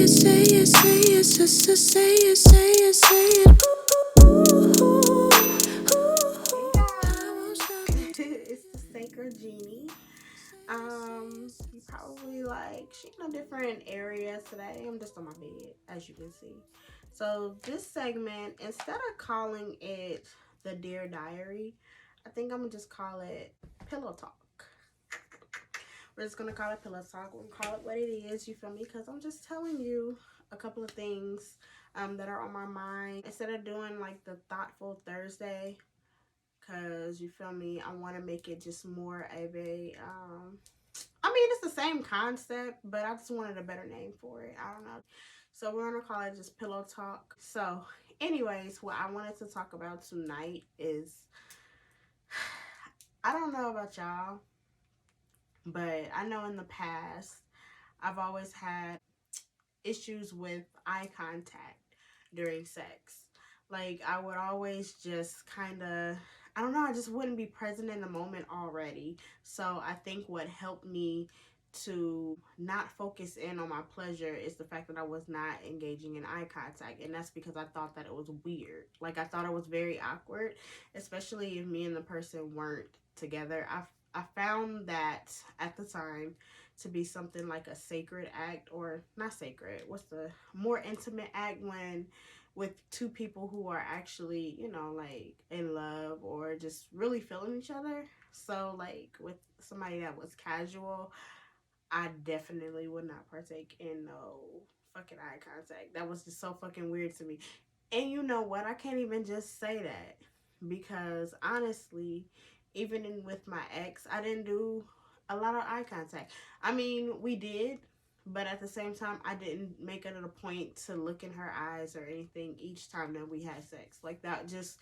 it, say it, say it, say it, say it, say it. It's the Sacred Genie. You probably like she in a different area today. I'm just on my bed, as you can see. So this segment, instead of calling it the Dear Diary, I think I'm gonna just call it Pillow Talk. We're just gonna call it Pillow Talk. We'll call it what it is. You feel me? Because I'm just telling you a couple of things that are on my mind. Instead of doing like the Thoughtful Thursday, because you feel me, I want to make it just more of a I mean, it's the same concept, but I just wanted a better name for it. I don't know. So we're gonna call it just Pillow Talk. So anyways, what I wanted to talk about tonight is I don't know about y'all, but I know in the past I've always had issues with eye contact during sex. Like, I would always just kind of, I don't know, I just wouldn't be present in the moment already. So I think what helped me to not focus in on my pleasure is the fact that I was not engaging in eye contact. And that's because I thought that it was weird. Like, I thought it was very awkward, especially if me and the person weren't together. I found that at the time to be something like a sacred act, or not sacred, what's the more intimate act, when with two people who are actually, you know, like in love or just really feeling each other. So like with somebody that was casual, I definitely would not partake in no fucking eye contact. That was just so fucking weird to me. And you know what? I can't even just say that, because honestly, even with my ex, I didn't do a lot of eye contact. I mean, we did, but at the same time, I didn't make it a point to look in her eyes or anything each time that we had sex. Like that, just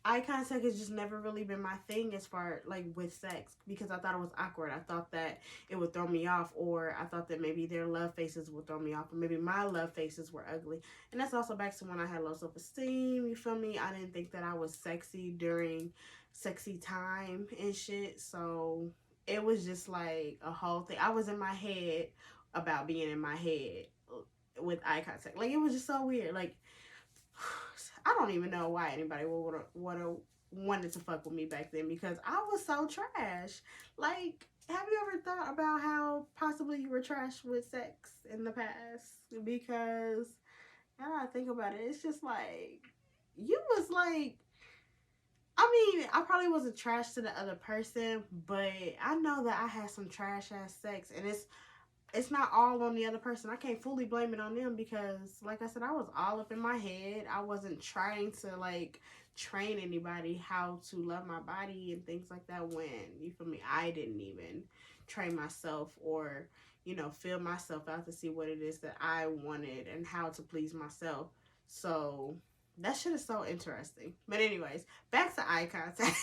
eye contact has just never really been my thing as far like with sex, because I thought it was awkward. I thought that it would throw me off, or I thought that maybe their love faces would throw me off, or maybe my love faces were ugly. And that's also back to when I had low self esteem. You feel me? I didn't think that I was sexy during sexy time and shit. So it was just like a whole thing. I was in my head about being in my head with eye contact. Like it was just so weird. Like I don't even know why anybody would wanted to fuck with me back then, because I was so trash. Like, have you ever thought about how possibly you were trash with sex in the past? Because now that I think about it, it's just like you was like, I mean, I probably wasn't trash to the other person, but I know that I had some trash ass sex, and it's not all on the other person. I can't fully blame it on them, because like I said, I was all up in my head. I wasn't trying to like train anybody how to love my body and things like that, when you feel me, I didn't even train myself, or you know, feel myself out to see what it is that I wanted and how to please myself. So that shit is so interesting. But anyways, back to eye contact.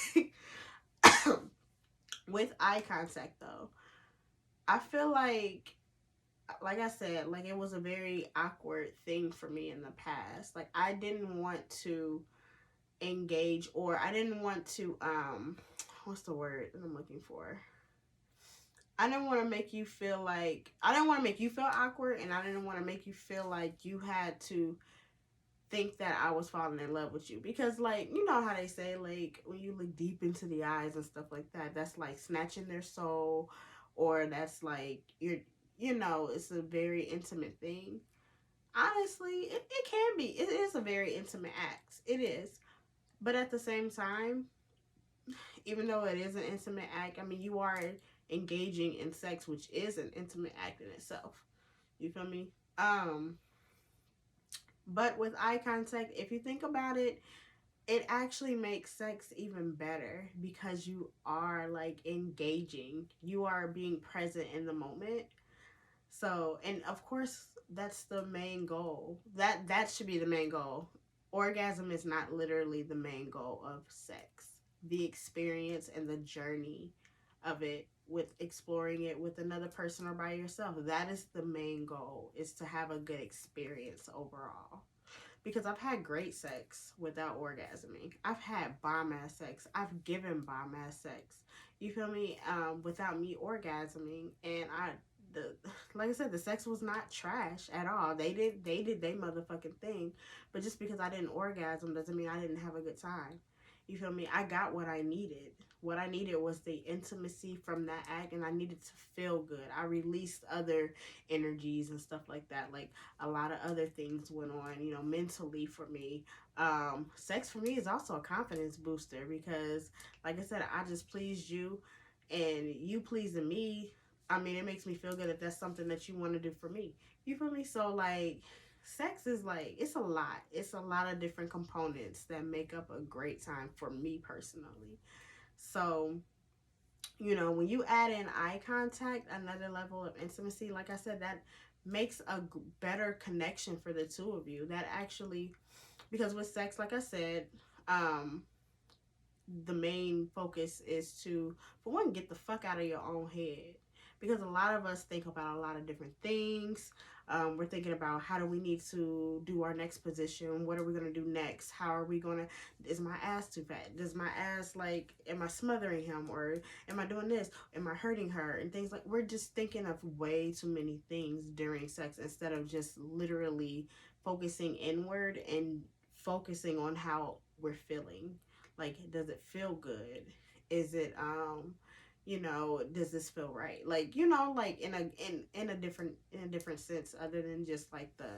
With eye contact though, I feel like I said, like it was a very awkward thing for me in the past. Like I didn't want to engage, or I didn't want to what's the word that I'm looking for? I didn't want to make you feel like, I didn't want to make you feel awkward, and I didn't want to make you feel like you had to think that I was falling in love with you, because like you know how they say, like when you look deep into the eyes and stuff like that, that's like snatching their soul, or that's like you're, you know, it's a very intimate thing. Honestly, it can be, it is a very intimate act, it is. But at the same time, even though it is an intimate act, I mean, you are engaging in sex, which is an intimate act in itself. You feel me? But with eye contact, if you think about it, it actually makes sex even better, because you are like engaging, you are being present in the moment. So, and of course, that's the main goal. That should be the main goal. Orgasm is not literally the main goal of sex. The experience and the journey of it, with exploring it with another person or by yourself, that is the main goal, is to have a good experience overall. Because I've had great sex without orgasming. I've had bomb ass sex. I've given bomb ass sex. You feel me? Without me orgasming, and I the like I said, the sex was not trash at all. They did their motherfucking thing. But just because I didn't orgasm doesn't mean I didn't have a good time. You feel me? I got what I needed. What I needed was the intimacy from that act, and I needed to feel good. I released other energies and stuff like that. Like a lot of other things went on, mentally for me. Sex for me is also a confidence booster because, like I said, I just pleased you, and you pleasing me. I mean, it makes me feel good if that's something that you want to do for me. You feel me? So like, sex is like, it's a lot. It's a lot of different components that make up a great time for me personally. So, when you add in eye contact, another level of intimacy, like I said, that makes a better connection for the two of you. That actually, because with sex, like I said, um, the main focus is to, for one, get the fuck out of your own head. Because a lot of us think about a lot of different things. We're thinking about how do we need to do our next position? What are we going to do next? How are we going to, is my ass too fat? Does my ass, like, am I smothering him? Or am I doing this? Am I hurting her? And things like, we're just thinking of way too many things during sex instead of just literally focusing inward and focusing on how we're feeling. Like, does it feel good? Is it does this feel right? Like, like in a different sense other than just like the,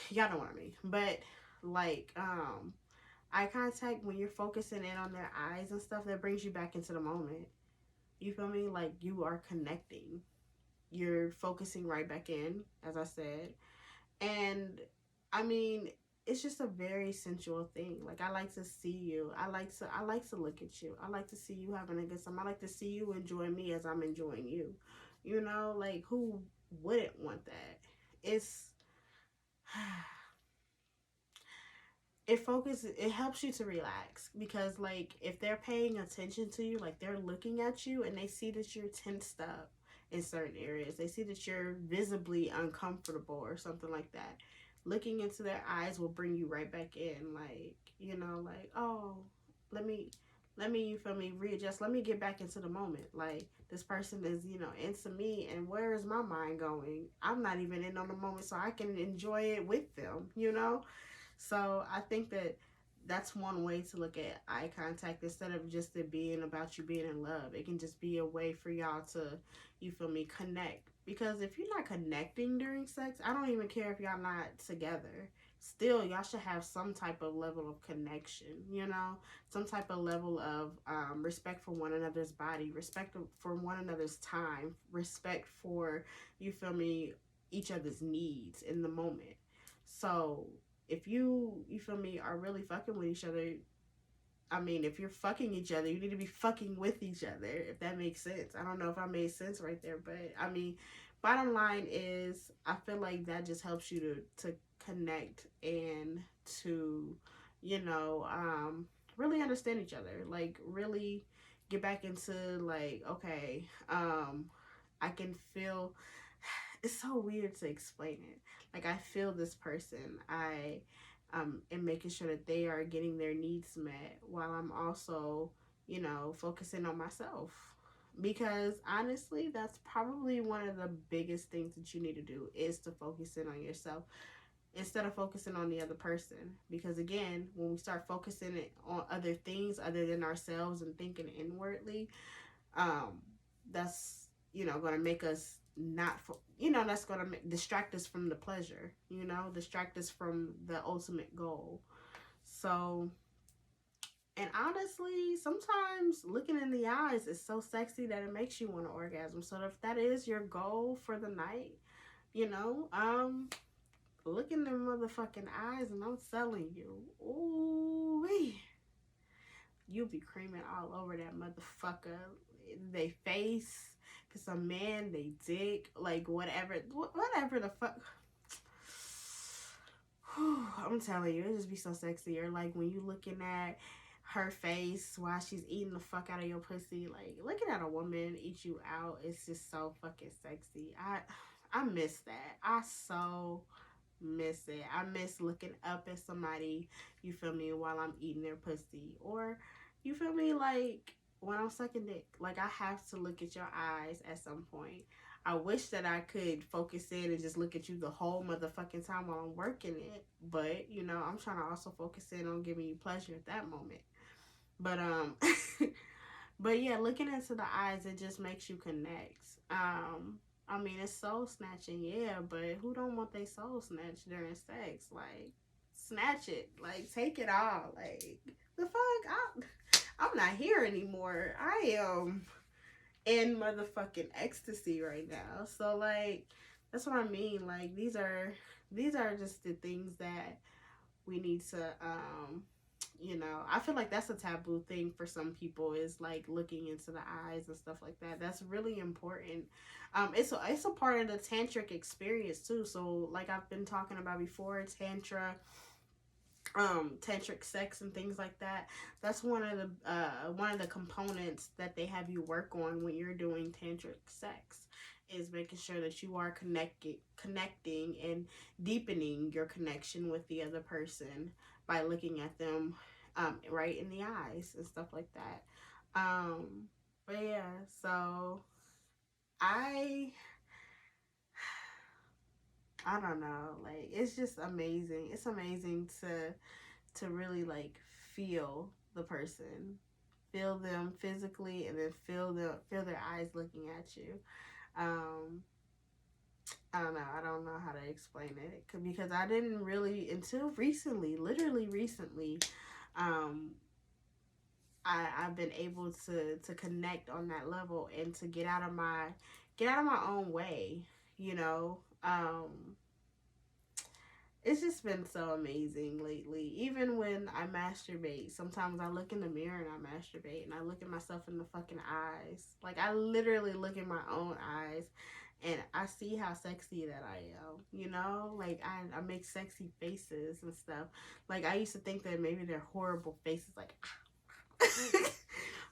y'all know what I mean. But like eye contact, when you're focusing in on their eyes and stuff, that brings you back into the moment. You feel me? Like, you are connecting. You're focusing right back in, as I said. And I mean, it's just a very sensual thing. Like, I like to see you. I like to look at you. I like to see you having a good time. I like to see you enjoy me as I'm enjoying you. Like, who wouldn't want that? It's it helps you to relax because, like, if they're paying attention to you, like they're looking at you and they see that you're tensed up in certain areas, they see that you're visibly uncomfortable or something like that, looking into their eyes will bring you right back in. Like, like, oh, let me you feel me, readjust, let me get back into the moment. Like, this person is, into me, and where is my mind going? I'm not even in on the moment, so I can enjoy it with them. So I think that that's one way to look at eye contact instead of just it being about you being in love. It can just be a way for y'all to, you feel me, connect. Because if you're not connecting during sex, I don't even care if y'all not together. Still, y'all should have some type of level of connection, some type of level of respect for one another's body, respect for one another's time, respect for, you feel me, each other's needs in the moment. So if you feel me, are really fucking with each other, I mean, if you're fucking each other, you need to be fucking with each other, if that makes sense. I don't know if I made sense right there, but I mean, bottom line is, I feel like that just helps you to connect and to, you know, really understand each other. Like, really get back into, like, okay, I can feel, it's so weird to explain it. Like, I feel this person. I am making sure that they are getting their needs met while I'm also, focusing on myself. Because honestly, that's probably one of the biggest things that you need to do is to focus in on yourself instead of focusing on the other person. Because again, when we start focusing on other things other than ourselves and thinking inwardly, um, that's going to make us not for that's going to distract us from the pleasure, distract us from the ultimate goal. So, and honestly, sometimes looking in the eyes is so sexy that it makes you want to orgasm. So if that is your goal for the night, you know look in them motherfucking eyes, and I'm telling you, ooh, you'll be creaming all over that motherfucker. They face, cause a man, they dick, like whatever the fuck. I'm telling you, it just be so sexy. Or like when you looking at her face while she's eating the fuck out of your pussy, like looking at a woman eat you out, it's just so fucking sexy. I miss that. I so miss it. I miss looking up at somebody, you feel me, while I'm eating their pussy. Or, you feel me, like when I'm sucking dick. Like, I have to look at your eyes at some point. I wish that I could focus in and just look at you the whole motherfucking time while I'm working it. But, you know, I'm trying to also focus in on giving you pleasure at that moment. But but yeah, looking into the eyes, it just makes you connect. I mean, it's soul snatching, yeah, but who don't want their soul snatched during sex? Like, snatch it, like, take it all. Like, the fuck, I'm not here anymore. I am in motherfucking ecstasy right now. So like, that's what I mean. Like, these are just the things that we need to you know, I feel like that's a taboo thing for some people, is like looking into the eyes and stuff like that. That's really important. It's a part of the tantric experience too. So like I've been talking about before, tantric sex and things like that. That's one of the components that they have you work on when you're doing tantric sex, is making sure that you are connecting and deepening your connection with the other person by looking at them right in the eyes and stuff like that. But yeah, so I don't know, like, it's just amazing. It's amazing to really like feel the person, feel them physically, and then feel their eyes looking at you. I don't know. I don't know how to explain it, because I didn't really, until recently, literally recently, I've been able to connect on that level and to get out of my own way, you know. It's just been so amazing lately. Even when I masturbate, sometimes I look in the mirror and I masturbate and I look at myself in the fucking eyes. Like, I literally look in my own eyes and I see how sexy that I am, you know? Like, I make sexy faces and stuff. Like, I used to think that maybe they're horrible faces, like,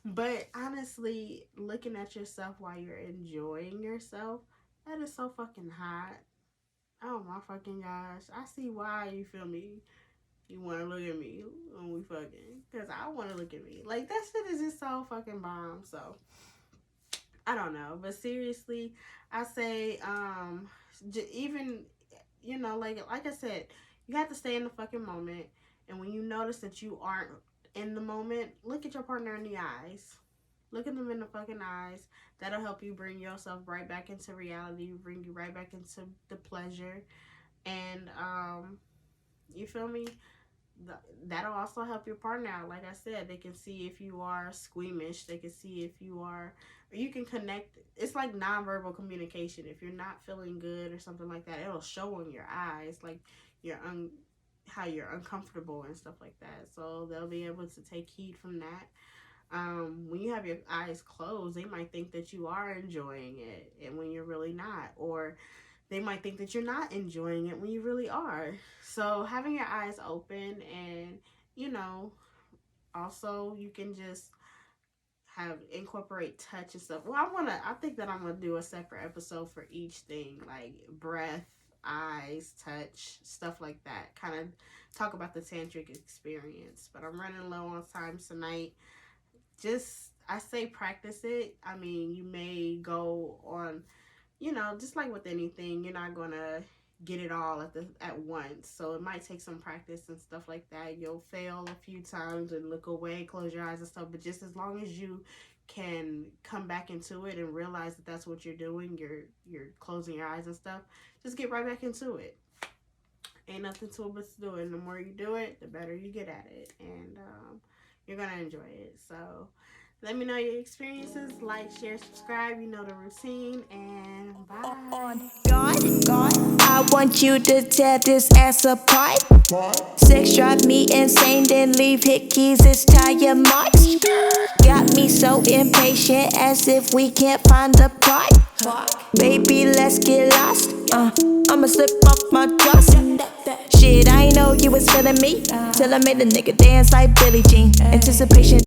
but honestly, looking at yourself while you're enjoying yourself, that is so fucking hot. Oh my fucking gosh. I see why, you feel me, you want to look at me when we fucking. Because I want to look at me. Like, that shit is just so fucking bomb. So, I don't know. But seriously, I say, even, you know, like I said, you have to stay in the fucking moment. And when you notice that you aren't in the moment, look at your partner in the eyes. Look at them in the fucking eyes. That'll help you bring yourself right back into reality, bring you right back into the pleasure. And, you feel me? That'll also help your partner out. Like I said, they can see if you are squeamish. They can see if you are, or you can connect. It's like nonverbal communication. If you're not feeling good or something like that, it'll show in your eyes, like how you're uncomfortable and stuff like that. So they'll be able to take heed from that. When you have your eyes closed, they might think that you are enjoying it, and when you're really not, or they might think that you're not enjoying it when you really are. So having your eyes open, and, you know, also you can just incorporate touch and stuff. Well, I think that I'm gonna do a separate episode for each thing, like breath, eyes, touch, stuff like that. Kind of talk about the tantric experience. But I'm running low on time tonight. I say practice it. I mean, you may go on, you know, just like with anything, you're not gonna get it all at once. So it might take some practice and stuff like that. You'll fail a few times and look away, close your eyes and stuff. But just as long as you can come back into it and realize that that's what you're doing, you're closing your eyes and stuff, just get right back into it. Ain't nothing to it but to do it. And the more you do it, the better you get at it. And you're going to enjoy it. So let me know your experiences. Like, share, subscribe. You know the routine. And bye. God, I want you to tear this ass apart. Sex drive me insane, then leave hickeys as tire marks. Got me so impatient, as if we can't find a part. Baby, let's get lost. I'ma slip off my trust. Shit, I ain't know you was feeling me till I made a nigga dance like Billie Jean. Anticipation.